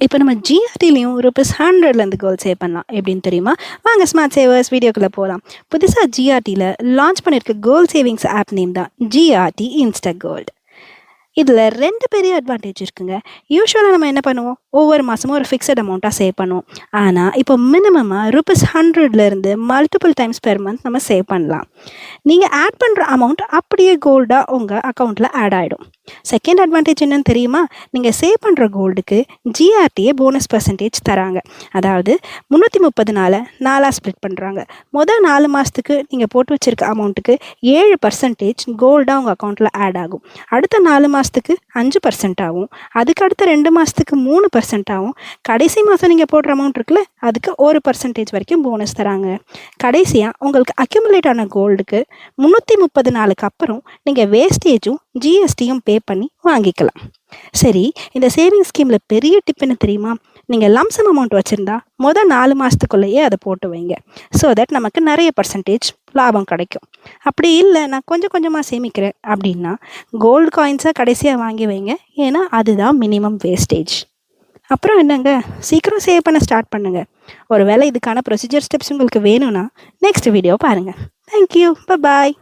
இப்போ நம்ம ஜிஆர்டிலையும் ₹100லேருந்து gold save பண்ணலாம். எப்படின்னு தெரியுமா? வாங்க ஸ்மார்ட் சேவர்ஸ் வீடியோக்குள்ளே போகலாம். புதுசாக ஜிஆர்டியில் லான்ச் பண்ணியிருக்க கோல்ட் சேவிங்ஸ் ஆப் நேம் தான் ஜிஆர்டி இன்ஸ்டா கோல்டு. இதில் 2 பெரிய அட்வான்டேஜ் இருக்குங்க. யூஸ்வலாக நம்ம என்ன பண்ணுவோம், ஒவ்வொரு மாதமும் ஒரு ஃபிக்ஸட் அமௌண்ட்டாக சேவ் பண்ணுவோம். ஆனால் இப்போ மினிமமாக ₹100லேருந்து மல்டிபிள் டைம்ஸ் பெர் மந்த் நம்ம சேவ் பண்ணலாம். நீங்கள் ஆட் பண்ணுற அமௌண்ட் அப்படியே கோல்டாக உங்கள் அக்கௌண்ட்டில் ஆட் ஆகிடும். செகண்ட் அட்வான்டேஜ் என்னன்னு தெரியுமா? நீங்கள் சேவ் பண்ணுற கோல்டுக்கு ஜிஆர்டியே போனஸ் பர்சன்டேஜ் தராங்க. அதாவது 330 நாளை 4ஆக ஸ்ப்ளிட் பண்ணுறாங்க. முதல் 4 மாதத்துக்கு நீங்கள் போட்டு வச்சுருக்க அமௌண்ட்டுக்கு 7% கோல்டாக உங்கள் அக்கௌண்ட்டில் ஆட் ஆகும். அடுத்த 4 மாதத்துக்கு 5% ஆகும். அதுக்கு அடுத்த 2 மாதத்துக்கு 3% ஆகும். கடைசி மாதம் நீங்கள் போடுற அமௌண்ட் இருக்குல்ல, அதுக்கு 1% வரைக்கும் போனஸ் தராங்க. கடைசியாக உங்களுக்கு அக்யூமுலேட் ஆன கோல்டுக்கு 330 நாளுக்கு அப்புறம் நீங்கள் வேஸ்டேஜும் ஜிஎஸ்டியும் பே பண்ணி வாங்கிக்கலாம். சரி, இந்த சேவிங் ஸ்கீமில் பெரிய டிப் என்ன தெரியுமா? நீங்கள் லம்சம் அமௌண்ட் வச்சுருந்தா முதல் 4 மாதத்துக்குள்ளேயே அதை போட்டு வைங்க. ஸோ தட் நமக்கு நிறைய பர்சன்டேஜ் லாபம் கிடைக்கும். அப்படி இல்லை, நான் கொஞ்சம் கொஞ்சமாக சேமிக்கிறேன் அப்படின்னா கோல்டு காயின்ஸை கடைசியாக வாங்கி வைங்க. ஏன்னா அதுதான் மினிமம் வேஸ்டேஜ். அப்புறம் என்னங்க, சீக்கிரம் சேவ் பண்ண ஸ்டார்ட் பண்ணுங்கள். ஒரு வேளை இதுக்கான ப்ரொசீஜர் ஸ்டெப்ஸ் உங்களுக்கு வேணும்னா நெக்ஸ்ட் வீடியோ பாருங்கள். தேங்க்யூ, பாய்.